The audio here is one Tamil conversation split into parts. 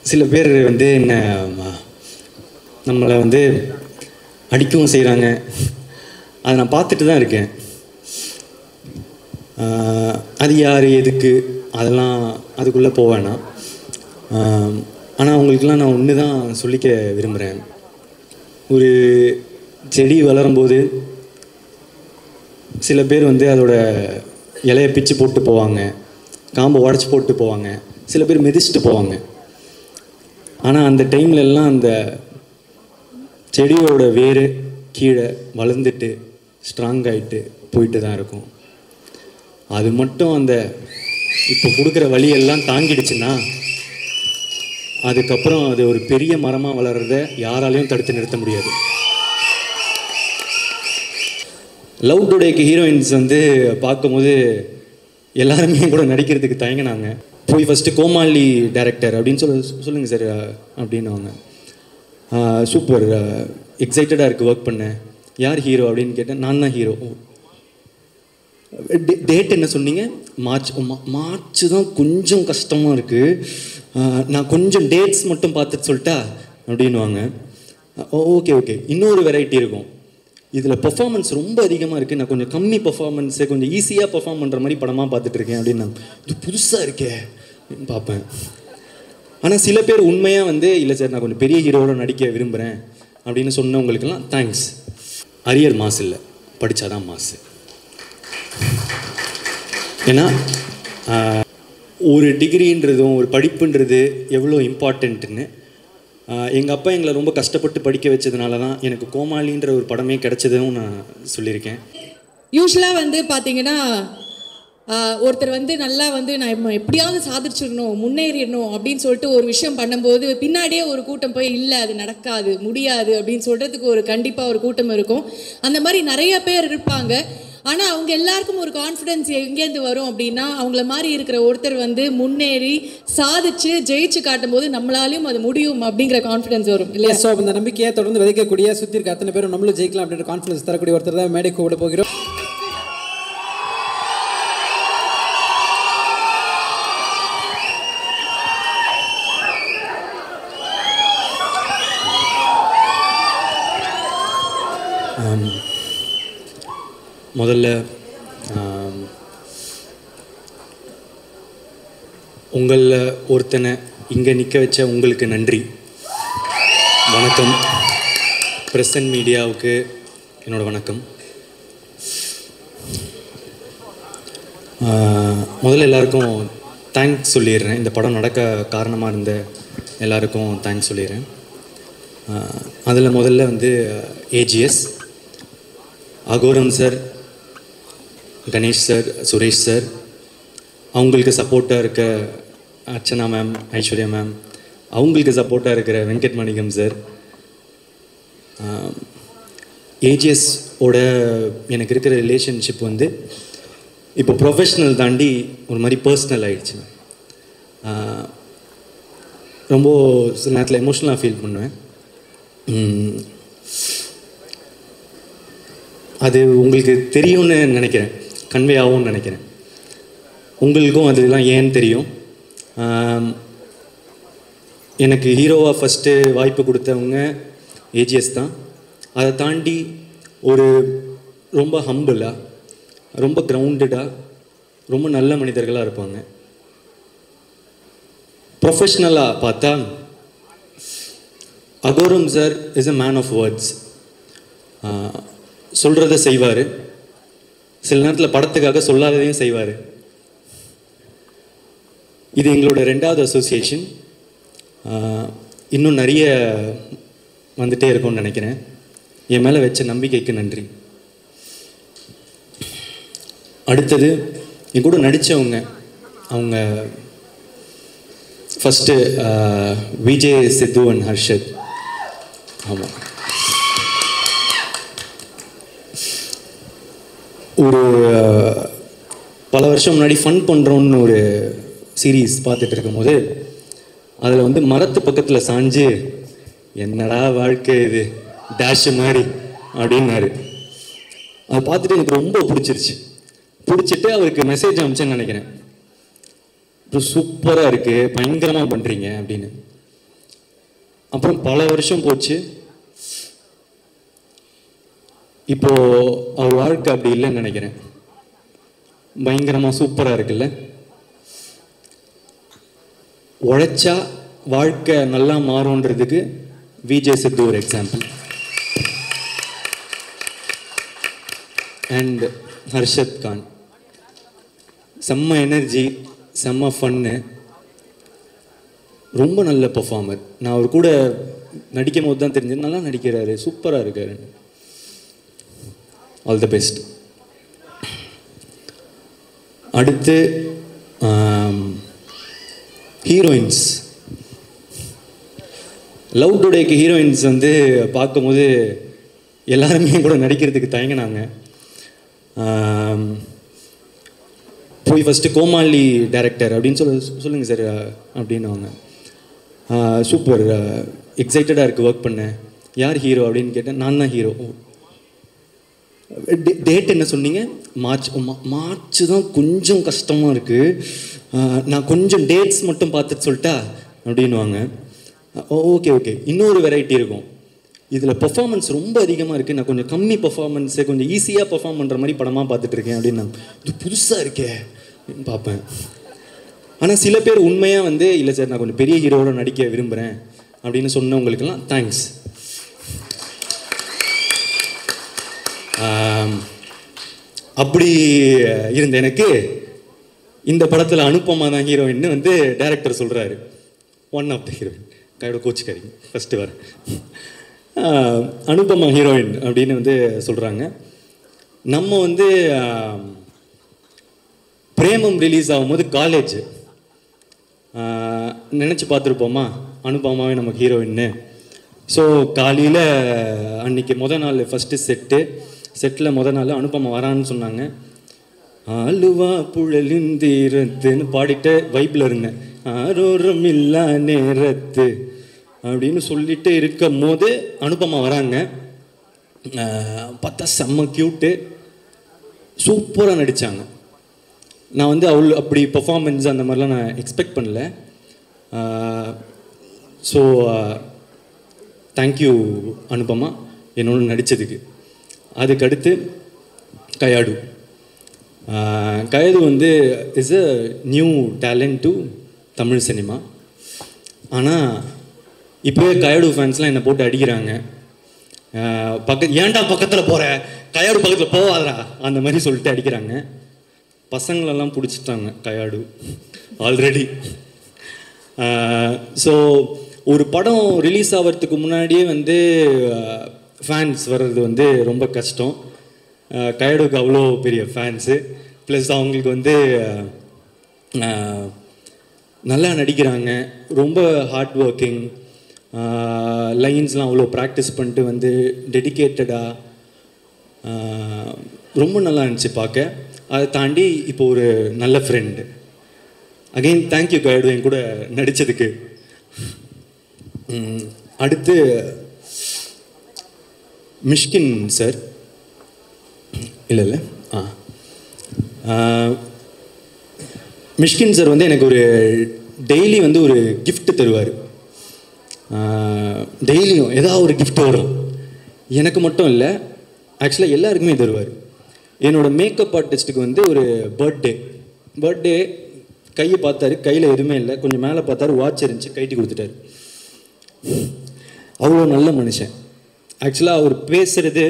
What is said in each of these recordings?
சில பேர் வந்து என்ன நம்மளை வந்து அடிக்கவும் செய்கிறாங்க. அதை நான் பார்த்துட்டு தான் இருக்கேன். அது யார் எதுக்கு அதெல்லாம் அதுக்குள்ளே போவேன்னா. ஆனால் அவங்களுக்கெல்லாம் நான் ஒன்று தான் சொல்லிக்க விரும்புகிறேன். ஒரு செடி வளரும்போது சில பேர் வந்து அதோட இலையை பிச்சு போட்டு போவாங்க, காம்பை உடச்சி போட்டு போவாங்க, சில பேர் மிதிச்சுட்டு போவாங்க. ஆனால் அந்த டைம்ல எல்லாம் அந்த செடியோட வேர் கீழே வளர்ந்துட்டு ஸ்ட்ராங் ஆகிட்டு போயிட்டு தான் இருக்கும். அது மட்டும் அந்த இப்போ கொடுக்குற வழியெல்லாம் தாங்கிடுச்சுன்னா அதுக்கப்புறம் அது ஒரு பெரிய மரமாக வளர்கிறத யாராலையும் தடுத்து நிறுத்த முடியாது. லவ் டுடேக்கு ஹீரோயின்ஸ் வந்து பார்க்கும்போது எல்லாருமே கூட நடிக்கிறதுக்கு தயங்கினாங்க. போய் ஃபஸ்ட்டு கோமாளி டைரக்டர் அப்படின்னு சொல்லுங்கள் சார் அப்படின்னவங்க. சூப்பர், எக்ஸைட்டடாக இருக்குது ஒர்க் பண்ணேன். யார் ஹீரோ அப்படின்னு கேட்டேன். நான் தான் ஹீரோ. டேட் என்ன சொன்னீங்க? மார்ச் தான் கொஞ்சம் கஷ்டமாக இருக்குது, நான் கொஞ்சம் டேட்ஸ் மட்டும் பார்த்துட்டு சொல்லிட்டா அப்படின்வாங்க. Okay okay. இன்னொரு வெரைட்டி இருக்கும், இதில் பெர்ஃபார்மன்ஸ் ரொம்ப அதிகமாக இருக்குது, நான் கொஞ்சம் கம்மி பெர்ஃபார்மன்ஸை கொஞ்சம் ஈஸியாக பெர்ஃபார்ம் பண்ணுற மாதிரி படமாக பார்த்துட்ருக்கேன் அப்படின்னு. நான் இது புதுசாக இருக்கே பார்ப்பேன். ஆனால் சில பேர் உண்மையாக வந்து இல்லை சார் நான் கொஞ்சம் பெரிய ஹீரோவோட நடிக்க விரும்புகிறேன் அப்படின்னு சொன்னவங்களுக்கெல்லாம் தேங்க்ஸ். அரியர் மாசு இல்லை, படித்தாதான் மாசு. ஏன்னா ஒரு டிகிரின்றதும் ஒரு படிப்புன்றது எவ்வளோ இம்பார்ட்டண்ட்டுன்னு எங்கள் அப்பா எங்களை ரொம்ப கஷ்டப்பட்டு படிக்க வச்சதுனால தான் எனக்கு கோமாளின்ற ஒரு படமே கிடைச்சதும் நான் சொல்லியிருக்கேன். யூஸ்வலாக வந்து பார்த்தீங்கன்னா ஒருத்தர் வந்து நல்லா வந்து நான் எப்படியாவது சாதிச்சிடணும், முன்னேறிடணும் அப்படின்னு சொல்லிட்டு ஒரு விஷயம் பண்ணும்போது பின்னாடியே ஒரு கூட்டம் போய் இல்லை அது நடக்காது, முடியாது அப்படின்னு சொல்கிறதுக்கு ஒரு கண்டிப்பாக ஒரு கூட்டம் இருக்கும். அந்த மாதிரி நிறைய பேர் இருப்பாங்க. ஆனால் அவங்க எல்லாருக்கும் ஒரு கான்ஃபிடென்ஸ் எங்கேருந்து வரும் அப்படின்னா அவங்கள மாதிரி இருக்கிற ஒருத்தர் வந்து முன்னேறி சாதிச்சு ஜெயிச்சு காட்டும் போது நம்மளாலையும் அது முடியும் அப்படிங்கிற கான்ஃபிடென்ஸ் வரும் இல்லையா? ஸோ அந்த நம்பிக்கையை தொடர்ந்து விதைக்கக்கூடிய சுற்றி இருக்க அத்தனை பேரும் நம்மளும் ஜெயிக்கலாம் அப்படின்ற கான்ஃபிடன்ஸ் தரக்கூடிய ஒருத்தர் தான் மேடை கூப்பிட போகிறோம். முதல்ல உங்களில் ஒருத்தனை இங்கே நிற்க வச்ச உங்களுக்கு நன்றி, வணக்கம். பிரசன்ட் மீடியாவுக்கு என்னோடய வணக்கம். முதல்ல எல்லாருக்கும் தேங்க்ஸ் சொல்லிடுறேன். இந்த படம் நடக்க காரணமாக இருந்த எல்லாருக்கும் தேங்க்ஸ் சொல்லிடுறேன். அதில் முதல்ல வந்து AGS, Aghoram sir, Ganesh sir, Suresh sir, அவங்களுக்கு சப்போர்ட்டாக இருக்க அர்ச்சனா மேம், ஐஸ்வர்யா மேம், அவங்களுக்கு சப்போர்ட்டாக இருக்கிற வெங்கட் மணிகம் சார். ஏஜிஎஸோட எனக்கு இருக்கிற ரிலேஷன்ஷிப் வந்து இப்போ ப்ரொஃபஷ்னல் தாண்டி ஒரு மாதிரி பர்சனல் ஆகிடுச்சு. ரொம்ப சில நேரத்தில் எமோஷ்னலாக ஃபீல் பண்ணுவேன். அது உங்களுக்கு தெரியும்னு நினைக்கிறேன், கன்வே ஆகும்னு நினைக்கிறேன். உங்களுக்கும் அதெல்லாம் ஏன்னு தெரியும். எனக்கு ஹீரோவாக ஃபஸ்ட்டு வாய்ப்பு கொடுத்தவங்க ஏஜிஎஸ் தான். அதை தாண்டி ஒரு ரொம்ப ஹம்பிளாக, ரொம்ப கிரவுண்டடாக, ரொம்ப நல்ல மனிதர்களாக இருப்பாங்க. ப்ரொஃபஷ்னலாக பார்த்தா Aghoram sir is a man of words. சொல்கிறத செய்வார், சில நேரத்தில் படத்துக்காக சொல்லாததையும் செய்வார். இது எங்களோட 2வது அசோசியேஷன். இன்னும் நிறைய வந்துகிட்டே இருக்கும்னு நினைக்கிறேன். என் மேலே வச்ச நம்பிக்கைக்கு நன்றி. அடுத்தது என் கூட நடித்தவங்க, அவங்க ஃபஸ்ட்டு விஜய், சித்து அண்ட் ஹர்ஷத். ஆமாம், ஒரு பல வருஷம் முன்னாடி ஃபன் பண்ணுறோன்னு ஒரு சீரீஸ் பார்த்துட்டு இருக்கும்போது அதில் வந்து மரத்து பக்கத்தில் சாஞ்சு என்னடா வாழ்க்கை இது டேஷ் மாதிரி அப்படின்னாரு. அதை பார்த்துட்டு எனக்கு ரொம்ப பிடிச்சிருச்சு. பிடிச்சிட்டு அவருக்கு மெசேஜ் அனுப்பிச்சேன்னு நினைக்கிறேன். சூப்பராக இருக்குது, பயங்கரமாக பண்ணுறீங்க அப்படின்னு. அப்புறம் பல வருஷம் போச்சு. இப்போ அவர் வாழ்க்கை அப்படி இல்லைன்னு நினைக்கிறேன். பயங்கரமாக சூப்பராக இருக்குல்ல. உழைச்சா வாழ்க்கை நல்லா மாறும்ன்றதுக்கு விஜய் சித்து ஒரு எக்ஸாம்பிள். அண்ட் ஹர்ஷத் கான் செம்ம எனர்ஜி, செம்ம ஃபன்னு, ரொம்ப நல்ல பர்ஃபார்மர். நான் அவர் கூட நடிக்கும் போது தான் தெரிஞ்சது, நல்லா நடிக்கிறாரு, சூப்பராக இருக்காரு. All the best. அடுத்து ஹீரோயின்ஸ். லவ் டுடேக்கு ஹீரோயின்ஸ் வந்து பார்க்கும்போது எல்லாருமே கூட நடிக்கிறதுக்கு தயங்கினாங்க. போய் ஃபஸ்ட்டு கோமாளி டைரக்டர் அப்படின்னு சொல்லுங்கள் சார் அப்படின்னுவாங்க. சூப்பர், எக்ஸைட்டடாக இருக்குது ஒர்க் பண்ணேன். யார் ஹீரோ அப்படின்னு கேட்டேன். நான் தான் ஹீரோ. டேட் என்ன சொன்னீங்க? மார்ச் தான் கொஞ்சம் கஷ்டமாக இருக்குது, நான் கொஞ்சம் டேட்ஸ் மட்டும் பார்த்துட்டு சொல்லிட்டா அப்படின்வாங்க. ஓகே ஓகே, இன்னொரு வெரைட்டி இருக்கும். இதில் பெர்ஃபார்மன்ஸ் ரொம்ப அதிகமாக இருக்குது, நான் கொஞ்சம் கம்மி பெர்ஃபார்மன்ஸை கொஞ்சம் ஈஸியாக பெர்ஃபார்ம் பண்ணுற மாதிரி படமாக பார்த்துட்ருக்கேன் அப்படின்னு. நான் இது புதுசாக இருக்கே பார்ப்பேன். ஆனால் சில பேர் உண்மையாக வந்து இல்லை சார் நான் கொஞ்சம் பெரிய ஹீரோவோட நடிக்க விரும்புகிறேன் அப்படின்னு சொன்னவங்களுக்கெல்லாம் தேங்க்ஸ். அப்படி இருந்த எனக்கு இந்த படத்தில் அனுப்பமா தான் ஹீரோயின்னு வந்து டைரக்டர் சொல்கிறாரு. ஒன் ஆஃப் த ஹீரோயின், கையோட கோச்சுக்காரிங்க ஃபஸ்ட்டு வர அனுப்பமா ஹீரோயின் அப்படின்னு வந்து சொல்கிறாங்க. நம்ம வந்து பிரேமம் ரிலீஸ் ஆகும்போது காலேஜ் நினச்சி பார்த்துருப்போமா அனுப்பமாவே நமக்கு ஹீரோயின்னு. ஸோ காலையில் அன்றைக்கி நாள் ஃபஸ்ட்டு செட்டில் நாள் அனுப்பமா வரான்னு சொன்னாங்க. ஆளுவா புழலிந்தீரத்துன்னு பாடிட்டு வைப்பில் இருந்தேன். ஆரோரம் இல்லா நேரத்து அப்படின்னு சொல்லிட்டு இருக்கும் போது அனுப்பமா வராங்க. பார்த்தா செம்ம க்யூட்டு, சூப்பராக நடித்தாங்க. நான் வந்து அப்படி பெர்ஃபார்மன்ஸ் அந்த மாதிரிலாம் நான் எக்ஸ்பெக்ட் பண்ணல. ஸோ தேங்க்யூ அனுப்பமா என்னோட நடித்ததுக்கு. அதுக்கடுத்து கயாடு. கயது வந்து is a new talent to Tamil cinema. ஆனால் இப்போவே கயடு ஃபேன்ஸ்லாம் என்னை போட்டு அடிக்கிறாங்க. ஏன்டா பக்கத்தில் போகிற, கயாடு பக்கத்தில் போவாதா அந்த மாதிரி சொல்லிட்டு அடிக்கிறாங்க. பசங்களெல்லாம் பிடிச்சிட்டாங்க கயாடு ஆல்ரெடி. ஸோ ஒரு படம் ரிலீஸ் ஆகிறதுக்கு முன்னாடியே வந்து ஃபேன்ஸ் வர்றது வந்து ரொம்ப கஷ்டம். கயடுக்கு அவ்வளோ பெரிய ஃபேன்ஸு, ப்ளஸ் அவங்களுக்கு வந்து நல்லா நடிக்கிறாங்க, ரொம்ப ஹார்ட் ஒர்க்கிங், லைன்ஸ்லாம் அவ்வளோ ப்ராக்டிஸ் பண்ணிட்டு வந்து டெடிக்கேட்டடாக ரொம்ப நல்லா இருந்துச்சு பார்க்க. அதை தாண்டி இப்போ ஒரு நல்ல ஃப்ரெண்டு. அகெயின் தேங்க்யூ கயடு என் கூட நடித்ததுக்கு. அடுத்து மிஷ்கின் சார். இல்லை மிஷ்கின் சார் வந்து எனக்கு ஒரு டெய்லி வந்து ஒரு கிஃப்ட் தருவார். டெய்லியும் ஏதாவது ஒரு கிஃப்ட் வரும். எனக்கு மட்டும் இல்லை, ஆக்சுவலாக எல்லாருக்குமே தருவார். என்னோடய மேக்கப் ஆர்டிஸ்ட்டுக்கு வந்து ஒரு பர்த்டே கையை பார்த்தாரு, கையில் எதுவுமே இல்லை, கொஞ்சம் மேலே பார்த்தாரு, வாட்ச் இருந்துச்சு, கைட்டி கொடுத்துட்டாரு. அவ்வளோ நல்ல மனுஷன். ஆக்சுவலாக அவர் பேசுகிறது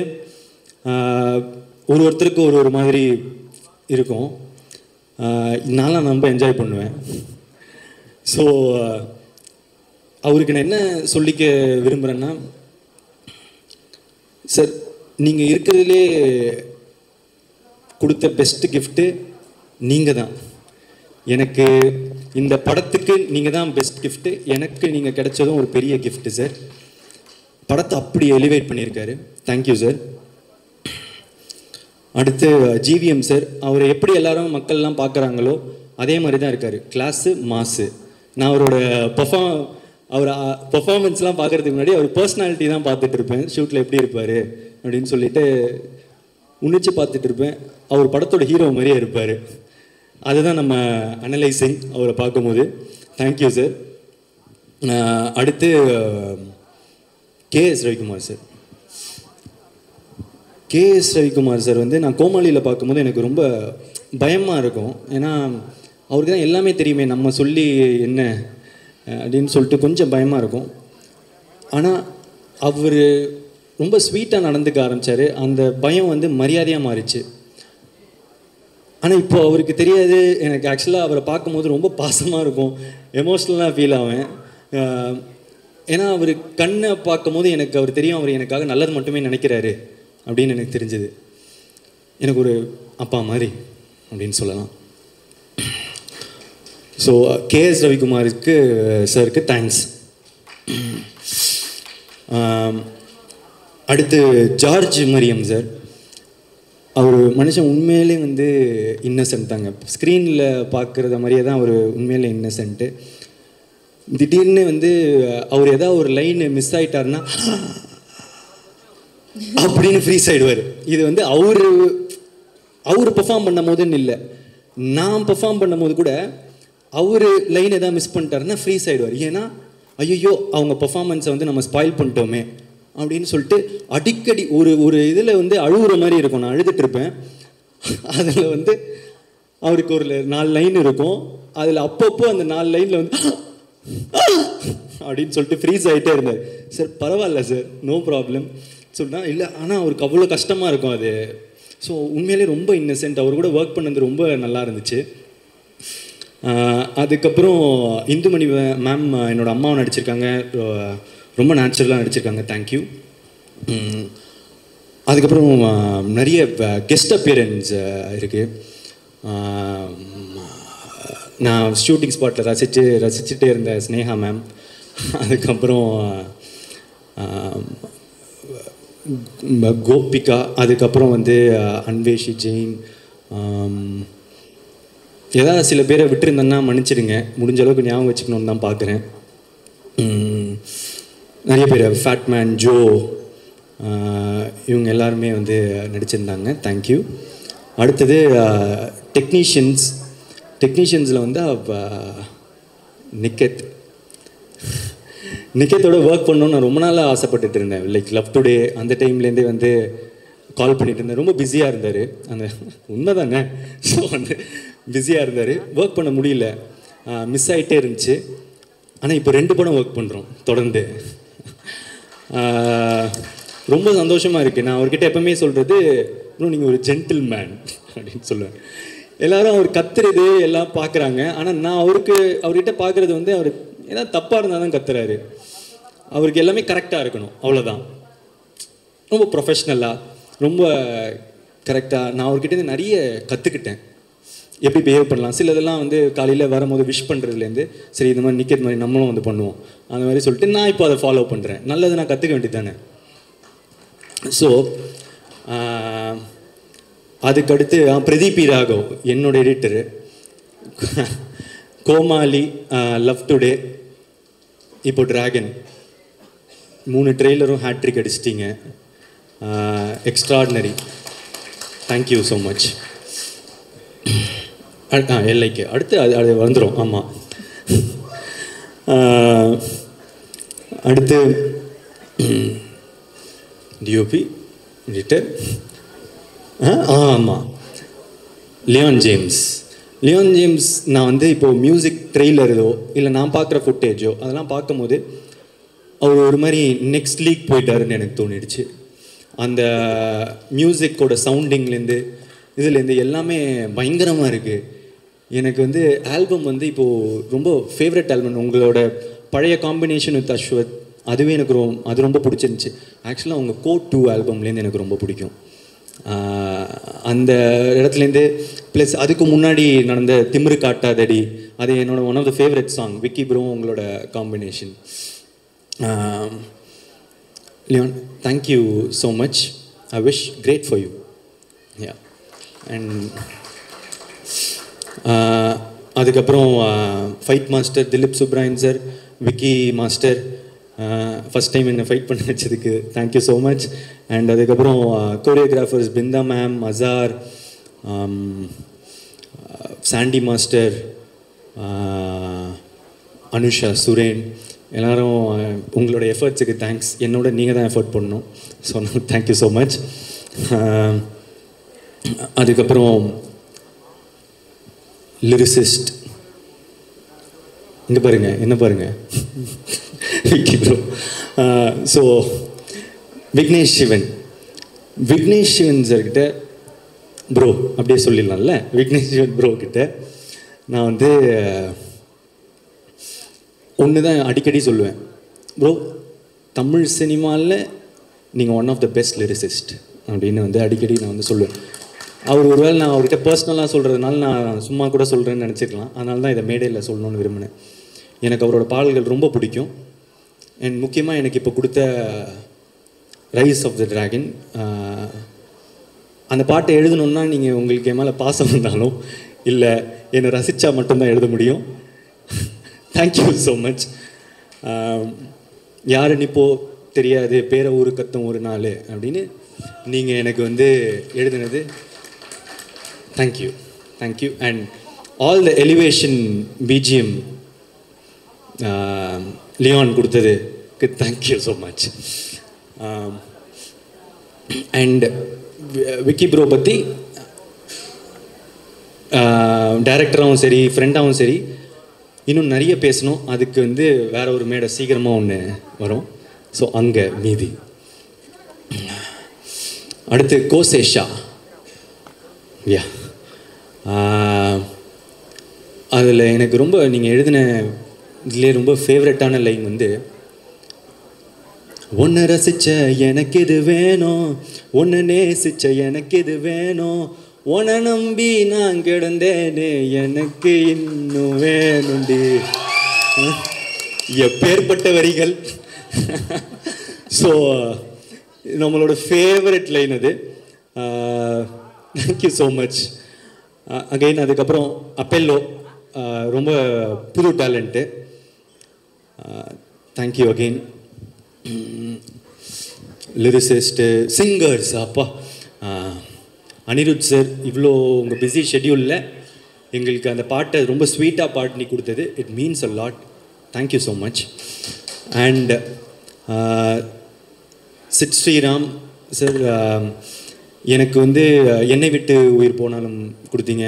ஒருத்தருக்கு ஒரு மாதிரி இருக்கும். நான்லாம் ரொம்ப என்ஜாய் பண்ணுவேன். ஸோ அவருக்கு நான் என்ன சொல்லிக்க விரும்புகிறேன்னா, சார் நீங்கள் இருக்கிறதுலே கொடுத்த பெஸ்ட்டு கிஃப்ட்டு நீங்கள் தான். எனக்கு இந்த படத்துக்கு நீங்கள் தான் பெஸ்ட் கிஃப்ட்டு. எனக்கு நீங்கள் கிடைச்சதும் ஒரு பெரிய கிஃப்ட்டு சார். படத்தை அப்படி எலிவேட் பண்ணியிருக்காரு. Thank you sir. அடுத்து ஜிவிஎம் சார். அவரை எப்படி எல்லாரும் மக்கள்லாம் பார்க்குறாங்களோ அதே மாதிரி தான் இருக்கார். கிளாஸு மாசு. நான் அவரோட பெர்ஃபார்மன்ஸ்லாம் பார்க்குறதுக்கு முன்னாடி அவர் பர்சனாலிட்டி தான் பார்த்துட்டு இருப்பேன். ஷூட்டில் எப்படி இருப்பார் அப்படின்னு சொல்லிட்டு உன்னிச்சு பார்த்துட்டு இருப்பேன். அவர் படத்தோட ஹீரோ மாதிரியே இருப்பார். அதுதான் நம்ம அனலைசிங் அவரை பார்க்கும்போது. Thank you sir. அடுத்து KS Ravikumar sir. KS Ravikumar sir வந்து நான் கோமாளியில் பார்க்கும்போது எனக்கு ரொம்ப பயமாக இருக்கும். ஏன்னா அவருக்கு தான் எல்லாமே தெரியுமே, நம்ம சொல்லி என்ன அப்படின்னு சொல்லிட்டு கொஞ்சம் பயமாக இருக்கும். ஆனால் அவர் ரொம்ப ஸ்வீட்டாக நடந்துக்க ஆரம்பித்தார். அந்த பயம் வந்து மரியாதையாக மாறிச்சு. ஆனால் இப்போ அவருக்கு தெரியாது. எனக்கு ஆக்சுவலாக அவரை பார்க்கும்போது ரொம்ப பாசமாக இருக்கும், எமோஷ்னலாக ஃபீல் ஆவேன். ஏன்னா அவர் கண்ணை பார்க்கும்போது எனக்கு அவர் தெரியும், அவர் எனக்காக நல்லது மட்டுமே நினைக்கிறாரு அப்படின்னு எனக்கு தெரிஞ்சது. எனக்கு ஒரு அப்பா மாதிரி அப்படின்னு சொல்லலாம். ஸோ கேஎஸ் ரவிக்குமாருக்கு சாருக்கு தேங்க்ஸ். அடுத்து ஜார்ஜ் மரியம் சார். அவர் மனுஷன் உண்மையிலே வந்து இன்னசென்ட் தாங்க. ஸ்க்ரீனில் பார்க்குறத மாதிரியே தான் அவர் உண்மையிலே இன்னசென்ட்டு. திடீர்னு வந்து அவர் ஏதாவது ஒரு லைன் மிஸ் ஆகிட்டாருன்னா அப்படின்னு ஃப்ரீஸ் ஆகிடுவார். இது வந்து அவர் பெர்ஃபார்ம் பண்ணும் போதுன்னு இல்லை, நான் பெர்ஃபார்ம் பண்ணும் போது கூட அவர் லைன் எதாவது மிஸ் பண்ணிட்டாருன்னா ஃப்ரீஸ் ஆகிடுவார். ஏன்னா ஐயோ அவங்க பெர்ஃபார்மன்ஸை வந்து நம்ம ஸ்பாயில் பண்ணிட்டோமே அப்படின்னு சொல்லிட்டு அடிக்கடி ஒரு இதில் வந்து அழுகுற மாதிரி இருக்கும். நான் அழுதுட்டு இருப்பேன். அதில் வந்து அவருக்கு ஒரு 4 லைன் இருக்கும். அதில் அப்பப்போ அந்த 4 லைனில் வந்து அப்படின்னு சொல்லிட்டு ஃப்ரீஸ் ஆகிட்டே இருந்தார். சார் பரவாயில்ல சார், நோ ப்ராப்ளம் சொல்லிட்டா இல்லை. ஆனால் அவருக்கு அவ்வளோ கஷ்டமாக இருக்கும் அது. ஸோ உண்மையிலே ரொம்ப இன்னசென்ட். அவர் கூட ஒர்க் பண்ணது ரொம்ப நல்லா இருந்துச்சு. அதுக்கப்புறம் இந்துமணி மேம் என்னோடய அம்மாவை நடிச்சிருக்காங்க, ரொம்ப நேச்சுரலாக நடிச்சிருக்காங்க. தேங்க்யூ. அதுக்கப்புறம் நிறைய கெஸ்ட் அப்பியரன்ஸ் இருக்குது. நான் ஷூட்டிங் ஸ்பாட்டில் ரசிச்சுட்டே இருந்த ஸ்னேகா மேம், அதுக்கப்புறம் கோபிகா, அதுக்கப்புறம் வந்து அன்வேஷி ஜெயின். ஏதாவது சில பேரை விட்டுருந்தேன்னா மன்னிச்சிடுங்க, முடிஞ்ச அளவுக்கு ஞாபகம் வச்சுக்கணுன்னு தான் பார்க்குறேன். நிறைய பேர் ஃபேட்மேன், ஜோ, இவங்க எல்லாருமே வந்து நடிச்சிருந்தாங்க. தேங்க்யூ. அடுத்தது டெக்னீஷியன்ஸில் வந்து நிக்கத்தோட ஒர்க் பண்ணணும்னு நான் ரொம்ப நாளாக ஆசைப்பட்டுட்டு இருந்தேன். லைக் லவ் டுடே அந்த டைம்லேருந்தே வந்து கால் பண்ணிட்டு இருந்தேன். ரொம்ப பிஸியாக இருந்தார். அந்த உண்மை தானே. ஸோ வந்து பிஸியாக இருந்தார், ஒர்க் பண்ண முடியல, மிஸ் ஆகிட்டே இருந்துச்சு. ஆனால் இப்போ 2 படம் ஒர்க் பண்ணுறோம் தொடர்ந்து. ரொம்ப சந்தோஷமாக இருக்குது. நான் அவர்கிட்ட எப்பவுமே சொல்கிறது, இன்னும் நீங்கள் ஒரு ஜென்டில்மேன் அப்படின்னு சொல்லுவேன். எல்லோரும் அவர் கத்துறது எல்லாம் பார்க்குறாங்க. ஆனால் நான் அவர்கிட்ட பார்க்குறது வந்து அவர் ஏதாவது தப்பாக இருந்தால் தான் கத்துறாரு. அவருக்கு எல்லாமே கரெக்டாக இருக்கணும், அவ்வளோதான். ரொம்ப ப்ரொஃபஷ்னலாக, ரொம்ப கரெக்டாக. நான் அவர்கிட்ட நிறைய கற்றுக்கிட்டேன், எப்படி பிஹேவ் பண்ணலாம். சிலதெல்லாம் வந்து காலையில் வரும்போது விஷ் பண்ணுறதுலேருந்து சரி இந்த மாதிரி நிற்கிறது மாதிரி நம்மளும் வந்து பண்ணுவோம், அந்த மாதிரி சொல்லிட்டு நான் இப்போ அதை ஃபாலோ பண்ணுறேன். நல்லது நான் கற்றுக்க வேண்டியது தானே. ஸோ அதுக்கடுத்து பிரதீப் ராகவ் என்னோட எடிட்டரு. கோமாளி, லவ் டுடே, இப்போ dragon 3 ட்ரெய்லரும் hat-trick அடிச்சிட்டிங்க. Extraordinary. Thank you so much. எல்லைக்கு அடுத்து அது வந்துடும். ஆமாம். அடுத்து டிஓபி எடிட்டர். ஆமாம், லியோன் ஜேம்ஸ். நான் வந்து இப்போது மியூசிக் ட்ரெய்லரோ இல்லை நான் பார்க்குற ஃபுட்டேஜோ அதெல்லாம் பார்க்கும்போது அவர் ஒரு மாதிரி நெக்ஸ்ட் லீக் போயிட்டாருன்னு எனக்கு தோணிடுச்சு. அந்த மியூசிக்கோட சவுண்டிங்லேருந்து இதுலேருந்து எல்லாமே பயங்கரமாக இருக்குது. எனக்கு வந்து ஆல்பம் வந்து இப்போது ரொம்ப ஃபேவரட் ஆல்பம். உங்களோட பழைய காம்பினேஷன் வித் அஸ்வத், அதுவே எனக்கு அது ரொம்ப பிடிச்சிருந்துச்சி. ஆக்சுவலாக உங்கள் கோட் 2 ஆல்பம்லேருந்து எனக்கு ரொம்ப பிடிக்கும். அந்த இடத்துலேருந்து ப்ளஸ் அதுக்கு முன்னாடி நடந்த திமிரு காட்டாதடி, அது என்னோட one of the favourite song. Vicky bro உங்களோட combination. Leon, thank you so much. I wish great for you. Ya. And அதுக்கப்புறம் fight master Dilip Subbarayan sir, Vicky master, first time என்னை ஃபைட் பண்ண வச்சதுக்கு தேங்க்யூ ஸோ மச். அண்ட் அதுக்கப்புறம் choreographers Brinda ma'am, Azhar, Sandy master, Anusha, Suren எல்லாரும் உங்களோட எஃபர்ட்ஸுக்கு தேங்க்ஸ். என்னோட நீங்கள் தான் எஃபர்ட் பண்ணணும். So thank you so much. அதுக்கப்புறம் லிரிசிஸ்ட், இங்கே பாருங்கள், என்ன பாருங்கள், விக்கி ப்ரோ. ஸோ விக்னேஷ் சிவன் சார்கிட்ட ப்ரோ அப்படியே சொல்லிடலாம்ல. விக்னேஷ் சிவன் ப்ரோ கிட்ட நான் வந்து ஒன்று தான் அடிக்கடி சொல்லுவேன், ப்ரோ தமிழ் சினிமாவில் நீங்கள் one of the best lyricist அப்படின்னு வந்து அடிக்கடி நான் வந்து சொல்லுவேன். அவர் ஒருவேளை நான் அவர்கிட்ட பர்சனலாக சொல்கிறதுனால நான் சும்மா கூட சொல்கிறேன்னு நினச்சிக்கலாம். அதனால தான் இதை மேடையில் சொல்லணும்னு விரும்பினேன். எனக்கு அவரோட பாடல்கள் ரொம்ப பிடிக்கும். அண்ட் முக்கியமாக எனக்கு இப்போ கொடுத்த ரைஸ் ஆஃப் த டிராகன், அந்த பாட்டை எழுதணுன்னா நீங்கள் உங்களுக்கு என் மேலே பாசம் இருந்தாலும் இல்லை என்னை ரசித்தா மட்டும்தான் எழுத முடியும். Thank you so much. யாருன்னு இப்போது தெரியாது, பேரை ஊரு கத்தம் ஒரு நாள் அப்படின்னு நீங்கள் எனக்கு வந்து எழுதுனது thank you. And all the elevation BGM Leon கொடுத்ததுக்கு thank you so much. And Vicky bro பற்றி டைரக்டராகவும் சரி, ஃப்ரெண்டாகவும் சரி, இன்னும் நிறைய பேசணும். அதுக்கு வந்து வேற ஒரு மேடை சீக்கிரமாக ஒன்று வரும். ஸோ அங்கே மீதி. அடுத்து கோசேஷா. யா, அதில் எனக்கு ரொம்ப நீங்கள் எழுதின இதுலேயே ரொம்ப ஃபேவரட்டான லைன் வந்து, ஒன்றை ரசித்த எனக்கு இது வேணும், ஒன்று நேசித்த எனக்கு இது வேணும், உன்னை நம்பி நான் கிடந்தேனே எனக்கு இன்னும் வேணுண்டி. எப்பேற்பட்ட வரிகள். ஸோ நம்மளோட ஃபேவரட் லைன் அது. Thank you so much again. அதுக்கப்புறம் அப்பெல்லோ, ரொம்ப புது talent. Thank you again. Lyricist, singers, அப்பா அனிருத் சார் இவ்வளோ உங்கள் பிஸி ஷெட்யூலில் எங்களுக்கு அந்த பாட்டை ரொம்ப ஸ்வீட்டாக பாடி கொடுத்தது. It means a lot. Thank you so much. And Sid Sriram sir, எனக்கு வந்து என்னை விட்டு உயிர் போனாலும் கொடுத்தீங்க.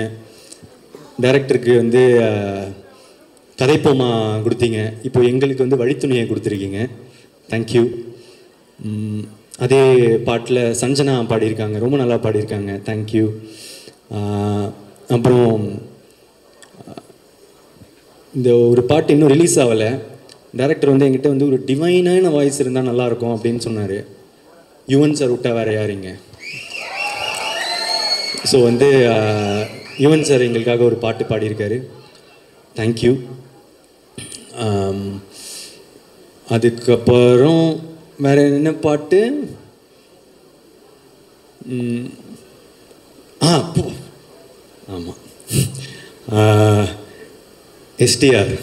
டைரக்டருக்கு வந்து கதைப்போமா கொடுத்தீங்க. இப்போ எங்களுக்கு வந்து வழித்துணையை கொடுத்துருக்கீங்க. தேங்க்யூ. அதே பாட்டில் சஞ்சனா பாடியிருக்காங்க, ரொம்ப நல்லா பாடியிருக்காங்க. தேங்க்யூ. அப்புறம் இந்த ஒரு பாட்டு இன்னும் ரிலீஸ் ஆகலை. டைரக்டர் வந்து என்கிட்ட வந்து ஒரு டிவைனான வாய்ஸ் இருந்தால் நல்லாயிருக்கும் அப்படின்னு சொன்னார். யுவன் சார் விட்டா வேறு யாருங்க. ஸோ வந்து யுவன் சார் எங்களுக்காக ஒரு பாட்டு பாடியிருக்காரு. தேங்க்யூ. அதுக்கப்புறம் வேறு என்ன பாட்டு? ஆமாம், STR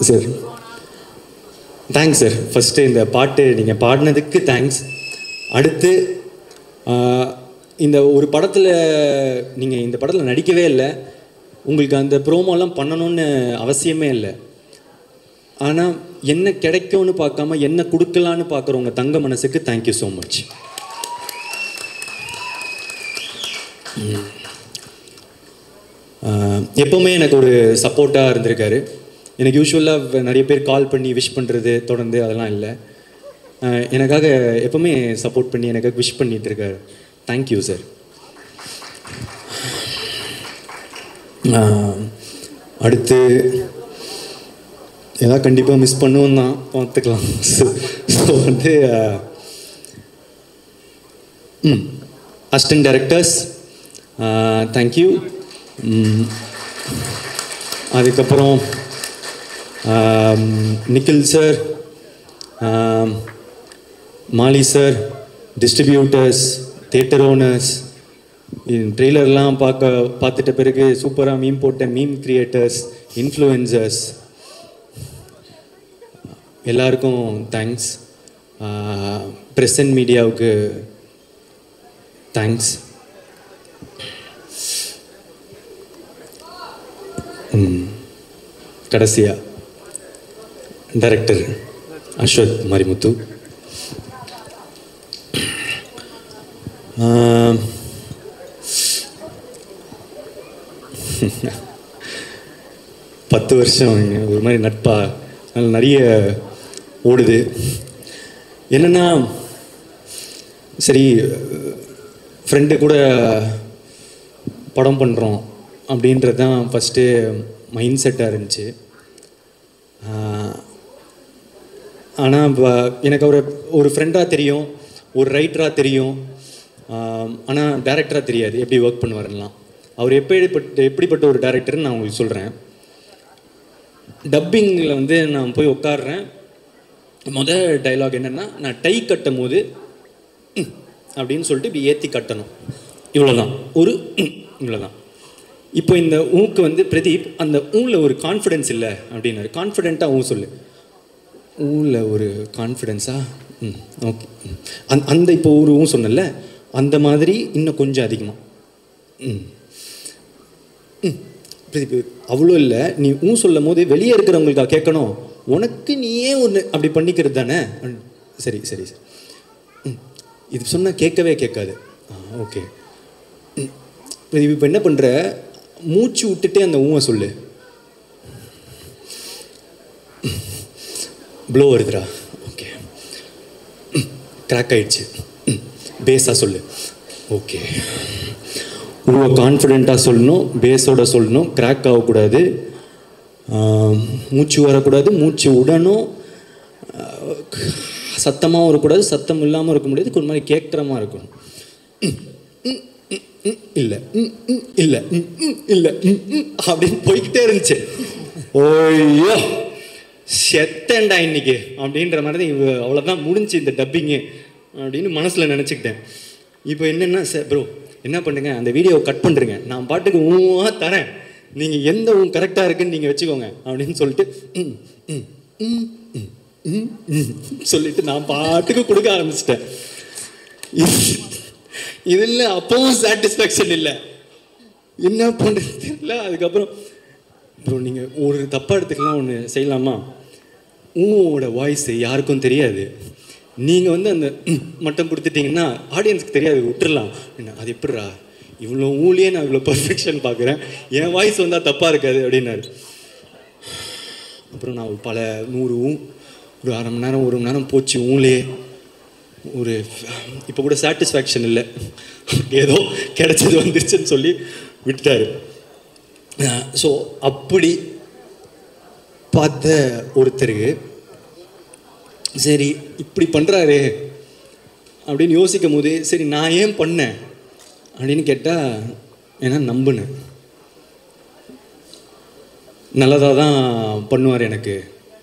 sir. Thanks sir. First இந்த பாட்டு நீங்கள் பாடினதுக்கு தேங்க்ஸ். அடுத்து இந்த ஒரு படத்தில் நீங்கள் இந்த படத்தில் நடிக்கவே இல்லை, உங்களுக்கு அந்த ப்ரோமோலாம் பண்ணணும்னு அவசியமே இல்லை. ஆனால் என்ன கிடைக்கும்னு பார்க்காம என்ன கொடுக்கலான்னு பார்க்குறவங்க தங்க மனசுக்கு தேங்க்யூ ஸோ மச். எப்போவுமே எனக்கு ஒரு சப்போர்ட்டாக இருந்திருக்காரு. எனக்கு யூஸ்வலாக நிறைய பேர் கால் பண்ணி விஷ் பண்ணுறது தொடர்ந்து அதெல்லாம் இல்லை. எனக்காக எப்போவுமே சப்போர்ட் பண்ணி எனக்காக விஷ் பண்ணிகிட்டு இருக்காரு. Thank you sir. அடுத்து ஏதாவது கண்டிப்பாக மிஸ் பண்ணுவோம் தான், பார்த்துக்கலாம். ஸோ வந்து அசிஸ்டன்ட் டைரக்டர்ஸ் தேங்க்யூ. அதுக்கப்புறம் நிக்கில் சார், மாலி சார், டிஸ்ட்ரிபியூட்டர்ஸ், தியேட்டர் ஓனர்ஸ், ட்ரெய்லர்லாம் பார்த்துட்ட பிறகு சூப்பராக மீம் போட்ட மீம் கிரியேட்டர்ஸ், இன்ஃப்ளூயன்சர்ஸ் எல்லாருக்கும் தேங்க்ஸ். ப்ரெஸ் அண்ட் மீடியாவுக்கு தேங்க்ஸ். கடைசியா டைரக்டர் அஸ்வத் மாரிமுத்து. 10 வருஷம் ஒரு மாதிரி நட்பா நிறைய ஓடுது. என்னென்னா சரி ஃப்ரெண்டு கூட படம் பண்ணுறோம் அப்படின்றது தான் ஃபஸ்ட்டு மைண்ட் செட்டாக இருந்துச்சு. ஆனால் எனக்கு ஒரு ஃப்ரெண்டாக தெரியும், ஒரு ரைட்டராக தெரியும், ஆனால் டைரக்டராக தெரியாது எப்படி ஒர்க் பண்ணுவாருலாம். அவர் எப்படிப்பட்ட ஒரு டைரக்டர்னு நான் உங்களுக்கு சொல்கிறேன். டப்பிங்கில் வந்து நான் போய் உட்காடுறேன். முதல் டைலாக் என்னென்னா, நான் டை கட்டும் போது அப்படின்னு சொல்லிட்டு இப்படி ஏற்றி கட்டணும், இவ்வளோதான், இவ்வளோதான். இப்போ இந்த ஊக்கு வந்து பிரதீப் அந்த ஊரில் ஒரு கான்ஃபிடென்ஸ் இல்லை அப்படின்னாரு. கான்ஃபிடென்ட்டாக சொல்லு. ஊரில் ஒரு கான்ஃபிடென்ஸா? ஓகே. அந்த இப்போ ஒரு சொன்னல அந்த மாதிரி இன்னும் கொஞ்சம் அதிகமாக. பிரதீப் அவ்வளோ இல்லை, நீ சொல்லும் போது வெளியே இருக்கிறவங்களுக்கா கேட்கணும், உனக்கு நீயே ஒன்று அப்படி பண்ணிக்கிறது தானே. சரி சரி சரி. இது சொன்னால் கேட்கவே கேட்காது. ஓகே. பிரதீப் இப்போ என்ன பண்ணுற, மூச்சு விட்டுட்டே அந்த சொல்லு. ப்ளோ வருதுடா. ஓகே. கிராக் ஆயிடுச்சு. பேஸாக சொல்லு. ஓகே. ரொம்ப கான்ஃபிடெண்ட்டாக சொல்லணும், பேஸோட சொல்லணும், கிராக் ஆகக்கூடாது, மூச்சு வரக்கூடாது, மூச்சு விடணும், சத்தமாகவும் இருக்கக்கூடாது, சத்தம் இல்லாமல் இருக்க முடியாது, ஒரு மாதிரி கேட்குற மாதிரி இருக்கணும். இல்லை இல்லை இல்லை அப்படின்னு போய்கிட்டே இருந்துச்சு. ஓய்யோ செத்தேன்டா இன்னைக்கு அப்படின்ற மாதிரி தான். அவ்வளோதான் முடிஞ்சு இந்த டப்பிங்கு அப்படின்னு மனசில் நினச்சிக்கிட்டேன். இப்போ என்னென்னா, சார் ப்ரோ என்ன பண்ணுங்க, அந்த வீடியோவை கட் பண்ணுறேங்க, நான் பாட்டுக்கு தரேன், நீங்கள் எந்த கரெக்டாக இருக்குன்னு நீங்கள் வச்சுக்கோங்க அப்படின்னு சொல்லிட்டு சொல்லிட்டு நான் பாட்டுக்கு கொடுக்க ஆரம்பிச்சிட்டேன். இதில் அப்பவும் சாட்டிஸ்ஃபேக்ஷன் இல்லை, என்ன பண்ணுறது தெரியல. அதுக்கப்புறம் ப்ரோ நீங்கள் ஒரு தப்பாக எடுத்துக்கலாம், ஒன்று செய்யலாமா, உங்களோட வாய்ஸ் யாருக்கும் தெரியாது, நீங்கள் வந்து அந்த மட்டும் கொடுத்துட்டிங்கன்னா ஆடியன்ஸுக்கு தெரியாது, விட்டுடலாம். என்ன அது எப்படிரா, இவ்வளோ ஊழியே நான் இவ்வளோ பர்ஃபெக்ஷன் பார்க்குறேன், என் வாய்ஸ் வந்தால் தப்பாக இருக்காது அப்படின்னாரு. அப்புறம் நான் பல 100 ஒரு அரை மணி நேரம் 1 மணி நேரம் போச்சு ஊழே. ஒரு இப்போ கூட சாட்டிஸ்ஃபேக்ஷன் இல்லை, ஏதோ கிடைச்சது வந்துருச்சுன்னு சொல்லி விட்டார். ஸோ அப்படி பார்த்த ஒருத்தருக்கு சரி இப்படி பண்ணுறாரு அப்படின்னு யோசிக்கும் போது, சரி நான் ஏன் பண்ணேன் அப்படின்னு கேட்டால், ஏன்னா நம்பினேன் நல்லதாக தான் பண்ணுவார், எனக்கு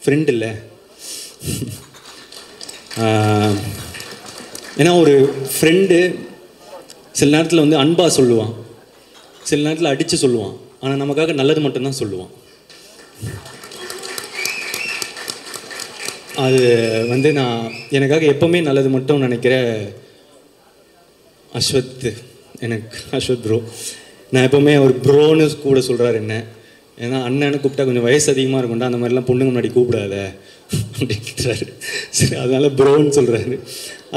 ஃப்ரெண்ட் இல்லை. ஏன்னா ஒரு ஃப்ரெண்டு சில நேரத்தில் வந்து அன்பாக சொல்லுவான், சில நேரத்தில் அடித்து சொல்லுவான், ஆனால் நமக்காக நல்லது மட்டும்தான் சொல்லுவான். அது வந்து நான் எனக்காக எப்போவுமே நல்லது மட்டும் நினைக்கிற அஸ்வத், எனக்கு அஸ்வத் ப்ரோ. நான் எப்போவுமே ஒரு ப்ரோன்னு கூட சொல்கிறார் என்ன. ஏன்னா அண்ணன்னு கூப்பிட்டா கொஞ்சம் வயசு அதிகமாக இருக்கும்டா, அந்த மாதிரிலாம் பொண்ணுங்க முன்னாடி கூப்பிடாத அப்படின்றாரு. சரி அதனால் ப்ரோன்னு சொல்கிறாரு.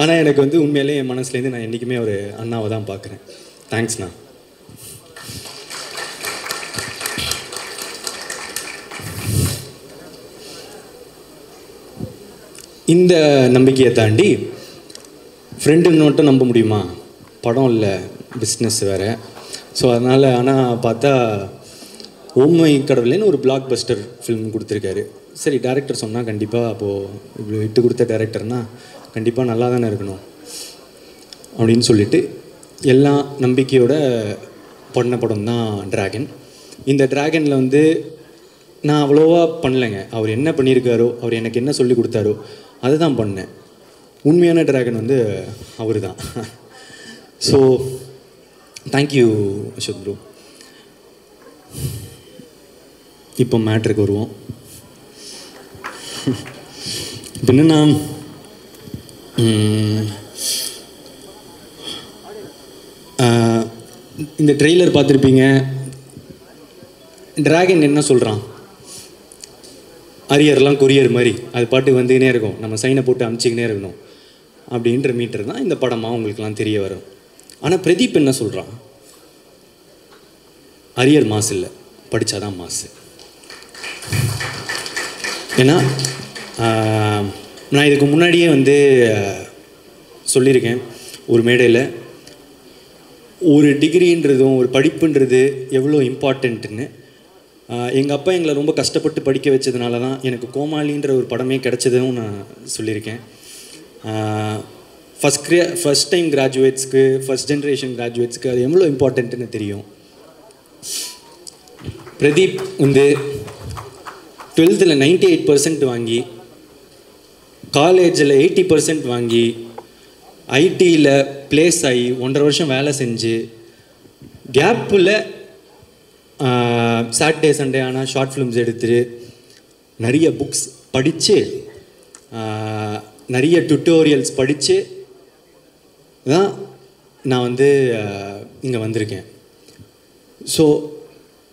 ஆனால் எனக்கு வந்து உண்மையிலே என் மனசுலேருந்து நான் என்றைக்குமே ஒரு அண்ணாவை தான் பார்க்குறேன். தேங்க்ஸ்ண்ணா. இந்த நம்பிக்கையை தாண்டி ஃப்ரெண்டுன்னு மட்டும் நம்ப முடியுமா, படம் இல்லை பிஸ்னஸ் வேறு. ஸோ அதனால் ஆனால் பார்த்தா ஓமை கடவுளேன்னு ஒரு பிளாக் பஸ்டர் ஃபிலிம் கொடுத்துருக்காரு. சரி டேரக்டர் சொன்னால் கண்டிப்பாக அப்போது இப்படி விட்டு கொடுத்த டேரக்டர்னால் கண்டிப்பாக நல்லா தானே இருக்கணும் அப்படின்னு சொல்லிட்டு எல்லா நம்பிக்கையோட பண்ண படம் தான் டிராகன். இந்த டிராகனில் வந்து நான் அவ்வளோவா பண்ணலைங்க, அவர் என்ன பண்ணியிருக்காரோ, அவர் எனக்கு என்ன சொல்லி கொடுத்தாரோ அதை தான் பண்ணேன். உண்மையான டிராகன் வந்து அவர் தான். So thank you Ashok bro. இப்போ மேட்ருக்கு வருவோம். இப்போ என்னென்னா இந்த ட்ரெய்லர் பார்த்துருப்பீங்க. டிராகன் என்ன சொல்கிறான், அரியர்லாம் கொரியர் மாதிரி அது பாட்டு வந்துக்கினே இருக்கும், நம்ம சைனை போட்டு அமுச்சிக்கினே இருக்கணும் அப்படின்ற மீட்டர் தான் இந்த படமாக உங்களுக்குலாம் தெரிய வரும். ஆனால் பிரதீப் என்ன சொல்கிறான், அரியர் மாசு இல்லை, படித்தாதான் மாசு. ஏன்னா நான் இதுக்கு முன்னாடியே வந்து சொல்லியிருக்கேன் ஒரு மேடையில், ஒரு டிகிரின்றதும் ஒரு படிப்புன்றது எவ்வளோ இம்பார்ட்டண்ட்டுன்னு. எங்கள் அப்பா எங்களை ரொம்ப கஷ்டப்பட்டு படிக்க வச்சதுனால தான் எனக்கு கோமாளின்ற ஒரு படமே கிடச்சதும் நான் சொல்லியிருக்கேன். ஃபஸ்ட் டைம் கிராஜுவேட்ஸ்க்கு, ஃபஸ்ட் ஜென்ரேஷன் கிராஜுவேட்ஸ்க்கு அது எவ்வளோ இம்பார்ட்டண்ட்டுன்னு தெரியும். பிரதீப் வந்து 12th 98% வாங்கி, காலேஜில் 80% வாங்கி, ஐடியில் ப்ளேஸ் ஆகி 1.5 வருஷம் வேலை செஞ்சு, கேப்பில் சாட்டர்டே சண்டே ஆனால் ஷார்ட் ஃபிலிம்ஸ் எடுத்துட்டு நிறைய புக்ஸ் படித்து, நிறைய டுட்டோரியல்ஸ் படித்து தான் நான் வந்து இங்கே வந்திருக்கேன். ஸோ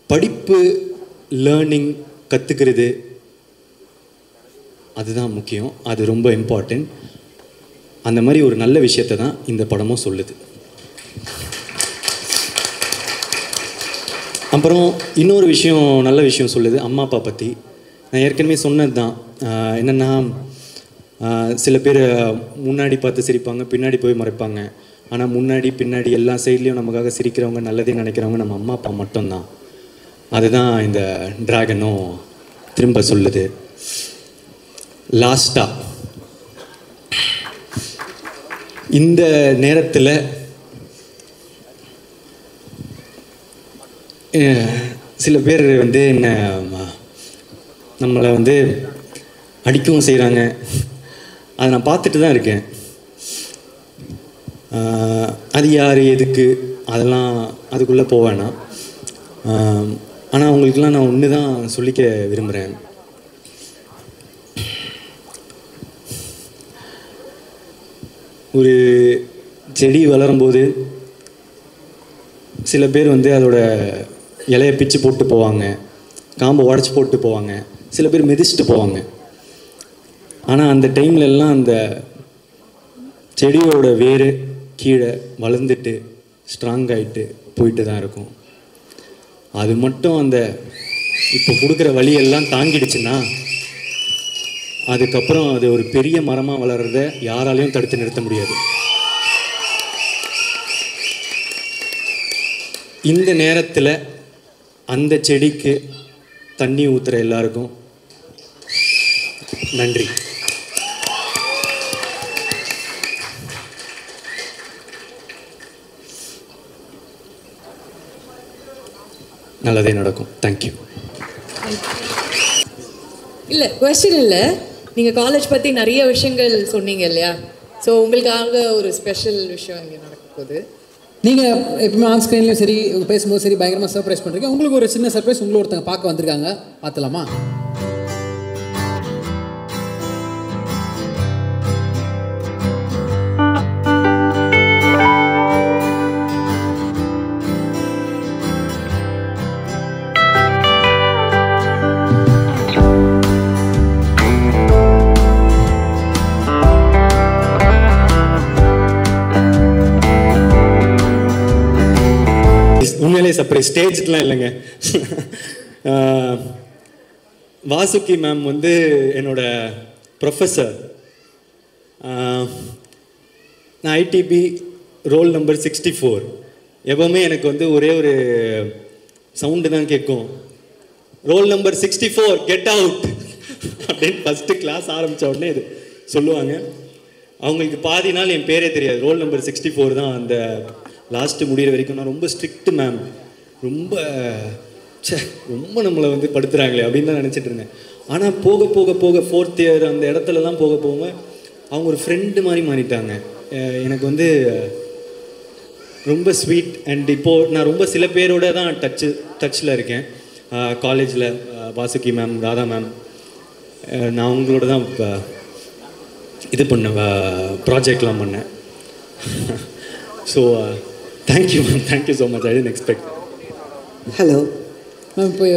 படிப்பு, லேர்னிங், கற்றுக்கிறது அதுதான் முக்கியம், அது ரொம்ப இம்பார்ட்டண்ட். அந்த மாதிரி ஒரு நல்ல விஷயத்தை தான் இந்த படமும் சொல்லுது. அப்புறம் இன்னொரு விஷயம், நல்ல விஷயம் சொல்லுது அம்மா அப்பா பற்றி. நான் ஏற்கனவே சொன்னது தான், என்னென்னா சில பேர் முன்னாடி பார்த்து சிரிப்பாங்க, பின்னாடி போய் மறைப்பாங்க. ஆனால் முன்னாடி பின்னாடி எல்லா சைட்லேயும் நமக்காக சிரிக்கிறவங்க, நல்லதே நினைக்கிறவங்க நம்ம அம்மா அப்பா மட்டும்தான். அதுதான் இந்த டிராகனும் திரும்ப சொல்லுது. லாஸ்ட்டாக இந்த நேரத்தில் சில பேர் வந்து என்ன நம்மளை வந்து அடிக்கவும் செய்கிறாங்க, அதை நான் பார்த்துட்டு தான் இருக்கேன். அது யார், எதுக்கு, அதெல்லாம் அதுக்குள்ளே போவேன்னா. ஆனால் அவங்களுக்கெல்லாம் நான் ஒன்று தான் சொல்லிக்க விரும்புகிறேன். ஒரு செடி வளரும்போது சில பேர் வந்து அதோட இலையை பிச்சு போட்டு போவாங்க, காம்பை உடச்சி போட்டு போவாங்க, சில பேர் மிதிச்சுட்டு போவாங்க. ஆனால் அந்த டைம்லெல்லாம் அந்த செடியோட வேர் கீழே வளர்ந்துட்டு ஸ்ட்ராங் ஆகிட்டு போயிட்டு தான் இருக்கும். அது மட்டும் அந்த இப்போ கொடுக்குற வழியெல்லாம் தாங்கிடுச்சுன்னா அதுக்கப்புறம் அது ஒரு பெரிய மரமாக வளர்கிறத யாராலையும் தடுத்து நிறுத்த முடியாது. இந்த நேரத்தில் அந்த செடிக்கு தண்ணி ஊற்றுற எல்லாருக்கும் நன்றி. நல்லதே நடக்கும். தேங்க்யூ. இல்லை கொஸ்டின் இல்லை, நீங்கள் காலேஜ் பற்றி நிறைய விஷயங்கள் சொன்னீங்க இல்லையா? ஸோ உங்களுக்காக ஒரு ஸ்பெஷல் விஷயம் இங்கே நடக்க போகுது. நீங்கள் எப்பவுமே ஆன் ஸ்க்ரீன்லையும் சரி, பேசும்போது சரி, பயங்கரமாக சர்ப்ரைஸ் பண்ணுறீங்க. உங்களுக்கு ஒரு சின்ன சர்ப்ரைஸ் உங்களை ஒருத்தங்க பார்க்க வந்திருக்காங்க, பார்த்துலாமா? உண்மையிலே சர்ப்ரைஸ், ஸ்டேஜ்லாம் இல்லைங்க. வாசுகி மேம் வந்து என்னோட ப்ரொஃபஸர். நான் ஐடிபி ரோல் நம்பர் 64. எப்போவுமே எனக்கு வந்து ஒரே ஒரு சவுண்டு தான் கேட்கும், ரோல் நம்பர் 64 கெட் அவுட் அப்படின்னு ஃபஸ்ட்டு கிளாஸ் ஆரம்பித்த உடனே இது சொல்லுவாங்க. அவங்களுக்கு பாதி நாள் என் பேரே தெரியாது, ரோல் நம்பர் 64 தான் அந்த லாஸ்ட்டு முடிகிற வரைக்கும். நான் ரொம்ப ஸ்ட்ரிக்ட்டு மேம், ரொம்ப ரொம்ப நம்மளை வந்து படுத்துகிறாங்களே அப்படின்னு தான் நினச்சிட்டு இருந்தேன். ஆனால் போக போக போக 4th இயர் அந்த இடத்துலலாம் போக போக அவங்க ஒரு ஃப்ரெண்டு மாதிரி மாறிட்டாங்க. எனக்கு வந்து ரொம்ப ஸ்வீட். அண்ட் இப்போது நான் ரொம்ப சில பேரோட தான் டச்சில் இருக்கேன். காலேஜில் வாசுகி மேம், ராதா மேம், நான் அவங்களோட தான் இப்போ இது பண்ணேன், ப்ராஜெக்ட்லாம் பண்ணேன். So thank you ma'am, thank you so much. I didn't expect. Hello ma'am, இப்போ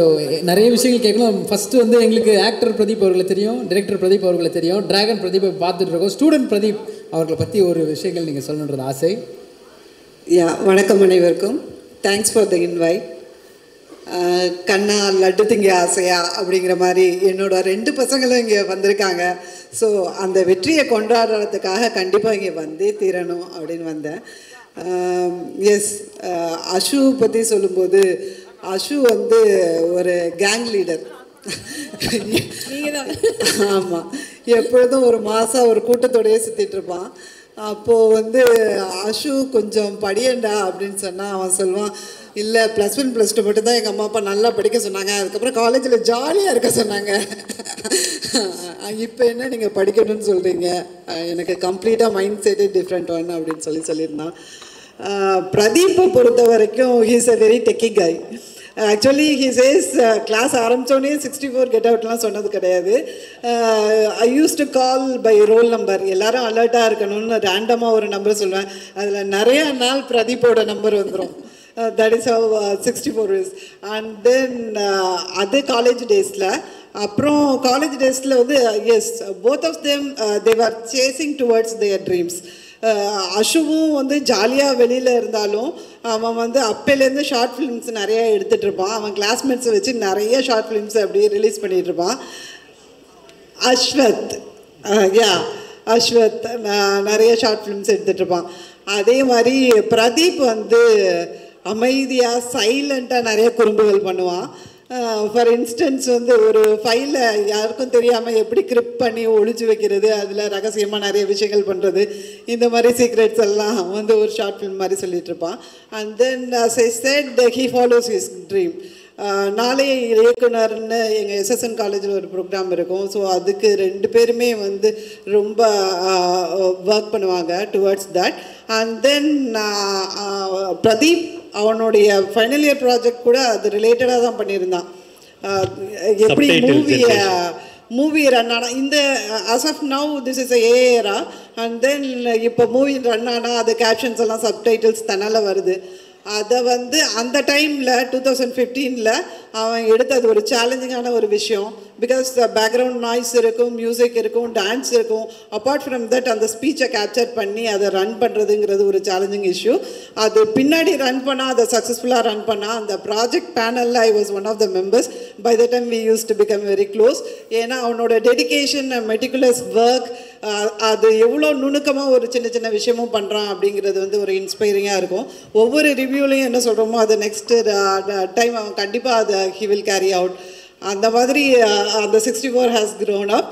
நிறைய விஷயங்கள் கேட்கலாம். ஃபஸ்ட்டு வந்து எங்களுக்கு ஆக்டர் பிரதீப் அவர்களை தெரியும், டைரக்டர் பிரதீப் அவர்களை தெரியும், டிராகன் பிரதீப் பார்த்துட்டு இருக்கோம். ஸ்டூடெண்ட் பிரதீப் அவர்களை பற்றி ஒரு விஷயங்கள் நீங்கள் சொல்லணுன்றது ஆசை. யா, வணக்கம் அனைவருக்கும். Thanks for the invite. Kanna Laddu Thinga Aasaiya அப்படிங்கிற மாதிரி என்னோட 2 பசங்களும் இங்கே வந்திருக்காங்க. ஸோ அந்த வெற்றியை கொண்டாடுறதுக்காக கண்டிப்பாக இங்கே வந்தே தீரணும் அப்படின்னு வந்தேன். எஸ், அஷு பற்றி சொல்லும்போது அஷு வந்து ஒரு கேங் லீடர். ஆமாம், எப்பொழுதும் ஒரு மாதம் ஒரு கூட்டத்தோடையே சுற்றிட்டு இருப்பான். அப்போது வந்து அஷு கொஞ்சம் படியண்டா அப்படின்னு சொன்னால் அவன் சொல்லுவான், இல்லை +1 +2 மட்டும் தான் எங்கள் அம்மா அப்பா நல்லா படிக்க சொன்னாங்க, அதுக்கப்புறம் காலேஜில் ஜாலியாக இருக்க சொன்னாங்க. இப்போ என்ன நீங்கள் படிக்கணும்னு சொல்கிறீங்க, எனக்கு கம்ப்ளீட்டாக மைண்ட் செட்டே டிஃப்ரெண்ட் ஒன் அப்படின்னு சொல்லியிருந்தான். பிரதீப்பை பொறுத்த வரைக்கும் he is a very techie guy. Actually he says class ஆரம்பித்தோடனே 64 கெட் அவுட்லாம் சொன்னது கிடையாது. I use to call by roll number. எல்லாரும் அலர்ட்டாக இருக்கணும்னு ரேண்டமாக ஒரு நம்பர் சொல்லுவேன். அதில் நிறையா நாள் பிரதீப்போட நம்பர் வந்துடும். That is how 64 is. And then அது காலேஜ் டேஸில். அப்புறம் காலேஜ் டேஸில் வந்து yes, both of them they are chasing towards their dreams. அஷுவும் வந்து ஜாலியாக வெளியில் இருந்தாலும் அவன் வந்து அப்போலேருந்து ஷார்ட் ஃபிலிம்ஸ் நிறையா எடுத்துகிட்டு இருப்பான். அவன் கிளாஸ்மேட்ஸை வச்சு நிறைய ஷார்ட் ஃபிலிம்ஸ் அப்படியே ரிலீஸ் பண்ணிகிட்டு இருப்பான். அஸ்வத், அஸ்வத் நிறைய ஷார்ட் ஃபிலிம்ஸ் எடுத்துகிட்டு இருப்பான். அதே மாதிரி பிரதீப் வந்து அமைதியாக சைலண்ட்டாக நிறைய குறும்புகள் பண்ணுவான். ஃபார் இன்ஸ்டன்ஸ் வந்து ஒரு ஃபைலை யாருக்கும் தெரியாமல் எப்படி கிரிப் பண்ணி ஒழிச்சு வைக்கிறது, அதில் ரகசியமாக நிறைய விஷயங்கள் பண்ணுறது, இந்த மாதிரி சீக்ரெட்ஸ் எல்லாம் வந்து ஒரு ஷார்ட் ஃபிலிம் மாதிரி சொல்லிட்டு இருப்பான். And then as I said, he follows his dream. நாளைய இயக்குனர்னு எங்கள் எஸ்எஸ்என் காலேஜில் ஒரு ப்ரோக்ராம் இருக்கும். ஸோ அதுக்கு 2 பேருமே வந்து ரொம்ப ஒர்க் பண்ணுவாங்க towards that. And then Pradeep அவனுடைய ஃபைனல் இயர் ப்ராஜெக்ட் கூட அது ரிலேட்டடாக தான் பண்ணியிருந்தான். எப்படி மூவி ரன் ஆனால் இந்த as of now this is a era. And then இப்போ மூவி ரன் ஆனால் அது கேப்ஷன்ஸ் எல்லாம் சப்டைட்டில்ஸ் தன்னால் வருது. அதை வந்து அந்த டைமில் 2015 அவன் எடுத்தது ஒரு சேலஞ்சிங்கான ஒரு விஷயம். பிகாஸ் பேக்ரவுண்ட் நாய்ஸ் இருக்கும், மியூசிக் இருக்கும், டான்ஸ் இருக்கும். அப்பார்ட் ஃப்ரம் தட் அந்த ஸ்பீச்சை கேப்சர் பண்ணி அதை ரன் பண்ணுறதுங்கிறது ஒரு சேலஞ்சிங் இஷ்யூ. அது பின்னாடி ரன் பண்ணால், அதை சக்ஸஸ்ஃபுல்லாக ரன் பண்ணால், அந்த ப்ராஜெக்ட் பேனலில் I was one of the members. By the time we use to become very close. ஏன்னா அவனோட டெடிகேஷன், மெட்டிகுலஸ் ஒர்க், அது எவ்வளோ நுணுக்கமாக ஒரு சின்ன சின்ன விஷயமும் பண்ணுறான் அப்படிங்கிறது வந்து ஒரு இன்ஸ்பைரிங்காக இருக்கும். ஒவ்வொரு ரிவ்யூலையும் என்ன சொல்கிறோமோ அது நெக்ஸ்ட்டு டைம் அவன் கண்டிப்பாக அதை he will carry out. அந்த மாதிரி அந்த 64 has grown up.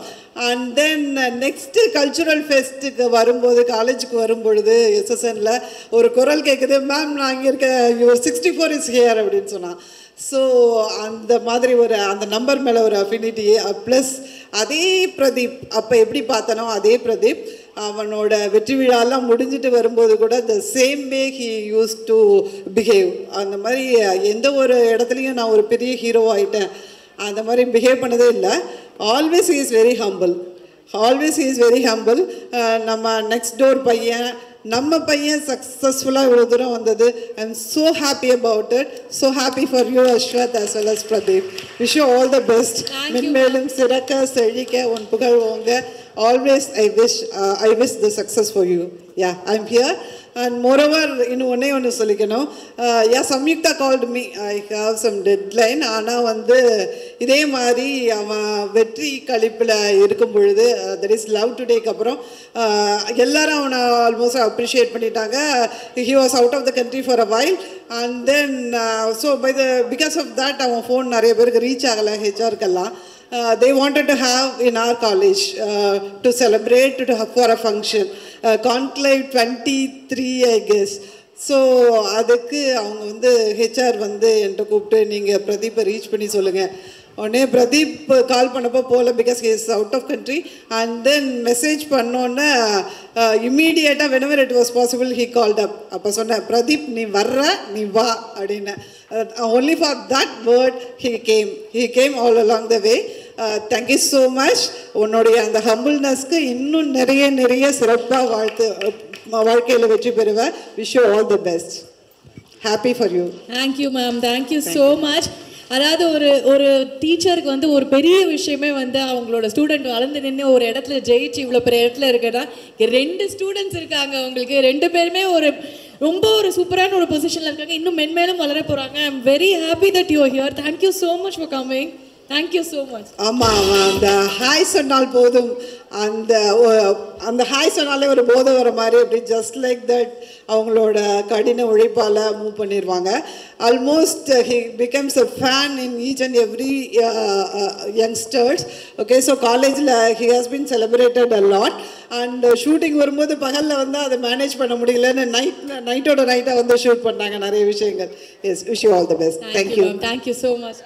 And then next cultural ஃபெஸ்ட்டுக்கு வரும்போது, காலேஜுக்கு வரும்பொழுது எஸ்எஸ்எனில் ஒரு குரல் கேட்குது, மேம் நான் இங்கே இருக்க, யுவர் 64 இஸ் ஹியர் அப்படின்னு சொன்னான். ஸோ அந்த மாதிரி ஒரு அந்த நம்பர் மேலே ஒரு அஃபினிட்டி. ப்ளஸ் அதே பிரதீப் அப்போ எப்படி பார்த்தனோ அதே பிரதீப் அவனோட வெற்றி விழாலாம் முடிஞ்சிட்டு வரும்போது கூட the same way he use to behave. அந்த மாதிரி எந்த ஒரு இடத்துலையும் நான் ஒரு பெரிய ஹீரோ ஆகிட்டேன் அந்த மாதிரி பிஹேவ் பண்ணதே இல்லை. Always he is very humble. நம்ம நெக்ஸ்ட் டோர் பையன், நம்ம பையன் சக்ஸஸ்ஃபுல்லாக இவ்வளோ தூரம் வந்தது. I am so happy about it. So happy for you Aswath as well as Pradeep. Wish you all the best. மென்மேலும் சிறக்க செழிக்க உன் புகழ் ஓங்க. Always I wish the success for you. Yeah, I'm here. And moreover, இன்னும் ஒன்று சொல்லிக்கணும். Samyuktha called me. I have some deadline. ஆனால் வந்து இதே மாதிரி அவன் வெற்றி கழிப்பில் இருக்கும் பொழுது, that is லவ் டுடேக்கு அப்புறம் எல்லாரும் அவனை ஆல்மோஸ்ட் அப்ரிஷியேட் பண்ணிட்டாங்க. he was out of the country for a while. And then so because of that அவன் ஃபோன் நிறைய பேருக்கு ரீச் ஆகலை, ஹெச்ஆருக்கெல்லாம். They wanted to have in our college to celebrate for a function, conclave 23 I guess. So அதுக்கு அவங்க வந்து ஹெச்ஆர் வந்து என்கிட்ட கூப்பிட்டு நீங்கள் பிரதீப்பை ரீச் பண்ணி சொல்லுங்கள். உடனே பிரதீப் கால் பண்ணப்போ போகல, because he is out of country. And then message பண்ணோன்னே இம்மீடியட்டாக whenever it was possible he called up. அப்போ சொன்னேன், பிரதீப் நீ நீ வா அப்படின்னு. only for that word he came all along the way. Thank you so much. உன்னுடைய அந்த ஹம்பிள்னஸ்க்கு இன்னும் நிறைய சிறப்பாக வாழ்க்கையில் வெற்றி பெறுவேன். Wish you all the best. Happy for you. Thank you ma'am, thank you so much. அதாவது ஒரு டீச்சருக்கு வந்து ஒரு பெரிய விஷயமே வந்து அவங்களோட ஸ்டூடெண்ட் வளர்ந்து நின்று ஒரு இடத்துல ஜெயிச்சு இவ்வளோ பெரிய இடத்துல இருக்குன்னா, 2 ஸ்டூடெண்ட்ஸ் இருக்காங்க அவங்களுக்கு, 2 பேருமே ரொம்ப சூப்பரான ஒரு பொசிஷனில் இருக்காங்க, இன்னும் மென்மேலும் வளர போகிறாங்க. I am very happy that you are here. Thank you so much for coming. Thank you so much. ஆமாம், அந்த ஹாய் சொன்னால் போதும், அந்த ஹாய் சொன்னாலே ஒரு போதை வர மாதிரி அப்படி ஜஸ்ட் லைக் தட் அவங்களோட கடின உழைப்பால் மூவ் பண்ணிடுவாங்க. Almost he becomes a fan in each and every youngsters. Okay, so காலேஜில் he has been celebrated a lot. And shooting வரும்போது பகலில் வந்து அதை மேனேஜ் பண்ண முடியலன்னு நைட்டோட நைட்டாக வந்து ஷூட் பண்ணாங்க நிறைய விஷயங்கள். Yes, wish you all the best. Thank you. Thank you so much.